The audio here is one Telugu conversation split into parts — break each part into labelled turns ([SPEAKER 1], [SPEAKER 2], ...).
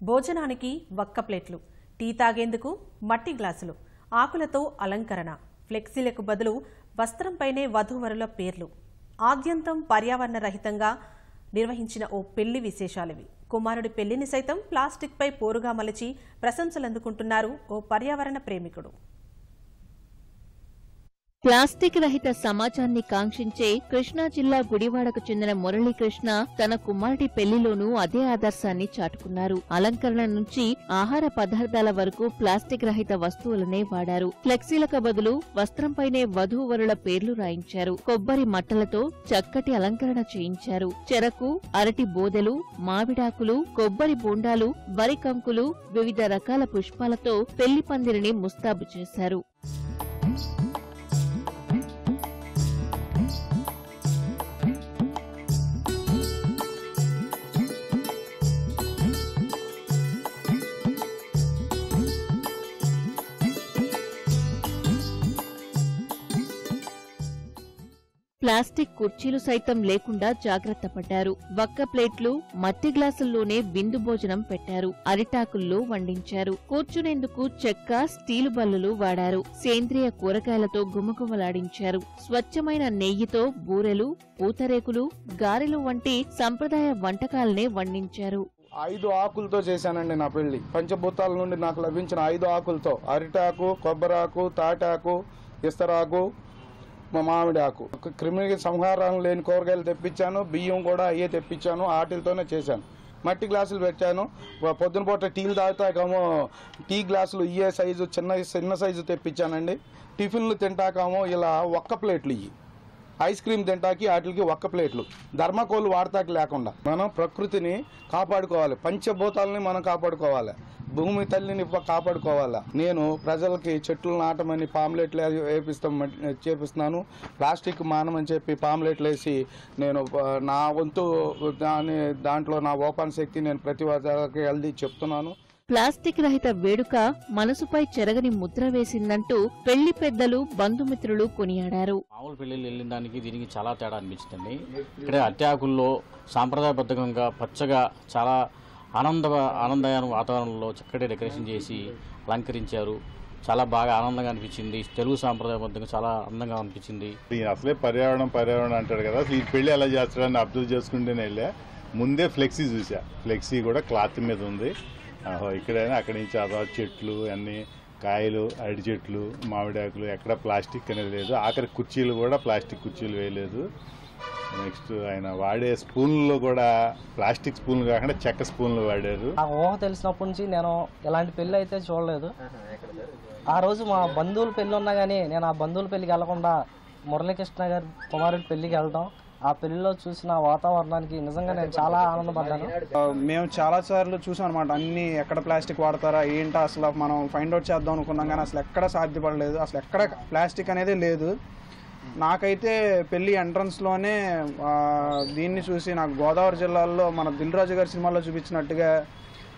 [SPEAKER 1] భోజనానికి వక్క ప్లేట్లు, టీ తాగేందుకు మట్టి గ్లాసులు, ఆకులతో అలంకరణ, ఫ్లెక్సీలకు బదులు వస్త్రంపైనే వధూవరుల పేర్లు. ఆద్యంతం పర్యావరణ రహితంగా నిర్వహించిన ఓ పెళ్లి విశేషాలివి. కుమారుడి పెళ్లిని సైతం ప్లాస్టిక్పై పోరుగా మలచి ప్రశంసలందుకుంటున్నారు ఓ పర్యావరణ ప్రేమికుడు.
[SPEAKER 2] ప్లాస్టిక్ రహిత సమాజాన్ని కాంక్షించే కృష్ణా జిల్లా గుడివాడకు చెందిన మురళీకృష్ణ తన కుమారుడి పెళ్లిలోనూ అదే ఆదర్శాన్ని చాటుకున్నారు. అలంకరణ నుంచి ఆహార పదార్థాల వరకు ప్లాస్టిక్ రహిత వస్తువులనే వాడారు. ఫ్లెక్సీలకు బదులు వస్త్రంపైనే వధూవరుల పేర్లు రాయించారు. కొబ్బరి మట్టలతో చక్కటి అలంకరణ చేయించారు. చెరకు, అరటి బోదెలు, మామిడాకులు, కొబ్బరి బోండాలు, వరి కంకులు, వివిధ రకాల పుష్పాలతో పెళ్లి పందిరిని ముస్తాబు చేశారు. ప్లాస్టిక్ కుర్చీలు సైతం లేకుండా జాగ్రత్త పడ్డారు. వక్క ప్లేట్లు, మట్టి గ్లాసుల్లోనే విందు భోజనం పెట్టారు. అరిటాకుల్లో వండించారు. కూర్చునేందుకు చెక్క, స్టీలు బల్లులు వాడారు. సేంద్రియ కూరగాయలతో గుమగుమలాడించారు. స్వచ్ఛమైన నెయ్యితో బూరెలు, పూతరేకులు, గారెలు వంటి సంప్రదాయ వంటకాలనే వండించారు.
[SPEAKER 3] 5 ఆకులతో చేశానండి నా పెళ్లి. పంచభూతాల నుండి నాకు లభించిన 5 ఆకులతో అరిటాకు, కొబ్బరాకు, తాటాకు, ఇస్తరాకు, మామిడి ఆకు, క్రిమికి సంహారం లేని కూరగాయలు తెప్పించాను. బియ్యం కూడా అయ్యే తెప్పించాను. వాటితోనే చేశాను. మట్టి గ్లాసులు పెట్టాను. పొద్దున పూట టీలు తాగుతాకేమో టీ గ్లాసులు ఇయ్యే సైజు చిన్న సైజు తెప్పించానండి. టిఫిన్లు తింటాకేమో ఇలా ఒక్క ప్లేట్లు ఇవి. ఐస్ క్రీమ్ తింటాకి వాటికి ఒక్క ప్లేట్లు. ధర్మకోళ్ళు వాడతాకి లేకుండా మనం ప్రకృతిని కాపాడుకోవాలి. పంచభూతాలని మనం కాపాడుకోవాలి. భూమి తల్లిని కాపాడుకోవాలా. నేను ప్రజలకి చెట్లు నాటమని పాంప్లెట్లు చేపిస్తున్నాను. ప్లాస్టిక్ మానమని చెప్పి పాంప్లెట్లు వేసి నేను నా వంతు దాంట్లో నా ఓపెన్ శక్తి నేను ప్రతి ఒక్కరికి వెళ్ళి చెప్తున్నాను.
[SPEAKER 2] ప్లాస్టిక్ రహిత వేడుక మనసుపై చెరగని ముద్ర వేసిందంటూ పెళ్లి పెద్దలు, బంధుమిత్రులు కొనియాడారు.
[SPEAKER 4] మామూలు పెళ్లిళ్ళు వెళ్ళిన దానికి దీనికి చాలా తేడా అనిపించిందండి. ఇక్కడ అట్టాకుల్లో సాంప్రదాయబద్ధంగా పచ్చగా చాలా ఆనందమైన వాతావరణంలో చక్కటి డెకరేషన్ చేసి అలంకరించారు. చాలా బాగా ఆనందంగా అనిపించింది. తెలుగు సాంప్రదాయబద్ధంగా చాలా అందంగా అనిపించింది.
[SPEAKER 5] అసలే పర్యావరణం అంటాడు కదా, ఈ పెళ్లి ఎలా చేస్తాడని అబ్జర్వ్ చేసుకుంటేనే వెళ్ళా. ముందే ఫ్లెక్సీ చూసా. ఫ్లెక్సీ కూడా క్లాత్ మీద ఉంది. ఇక్కడైనా అక్కడి నుంచి చెట్లు అన్ని కాయలు, అరటి చెట్లు, మామిడాకులు, ఎక్కడ ప్లాస్టిక్ అనేది లేదు. ఆఖరి కుర్చీలు కూడా ప్లాస్టిక్ కుర్చీలు వేయలేదు. నెక్స్ట్ ఆయన వాడే స్పూన్లో కూడా ప్లాస్టిక్ స్పూన్లు కాకుండా చెక్క స్పూన్లు వాడారు.
[SPEAKER 6] ఆ ఊహ తెలిసినప్పటి నుంచి నేను ఇలాంటి పెళ్లి అయితే చూడలేదు. ఆ రోజు మా బంధువుల పెళ్లి ఉన్నా కానీ నేను ఆ బంధువుల పెళ్లికి వెళ్లకుండా మురళీకృష్ణ గారి కుమారుడి పెళ్లికి వెళ్తాం. ఆ పెళ్లిలో చూసిన వాతావరణానికి నిజంగా నేను చాలా ఆనందపడ్డాను.
[SPEAKER 7] మేము చాలా సార్లు చూసాం అనమాట. అన్ని ఎక్కడ ప్లాస్టిక్ వాడతారా ఏంటో అసలు మనం ఫైండ్ అవుట్ చేద్దాం అనుకున్నాం కానీ అసలు ఎక్కడ సాధ్యపడలేదు. అసలు ఎక్కడ ప్లాస్టిక్ అనేది లేదు. నాకైతే పెళ్లి ఎంట్రన్స్లోనే దీన్ని చూసి నాకు గోదావరి జిల్లాలో మన దిల్ రాజు గారి సినిమాలో చూపించినట్టుగా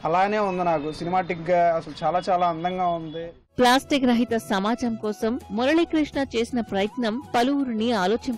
[SPEAKER 7] అలానే ఉంది. నాకు సినిమాటిక్గా అసలు చాలా చాలా అందంగా ఉంది.
[SPEAKER 2] ప్లాస్టిక్ రహిత సమాజం కోసం మురళీకృష్ణ చేసిన ప్రయత్నం పలువురిని ఆలోచింప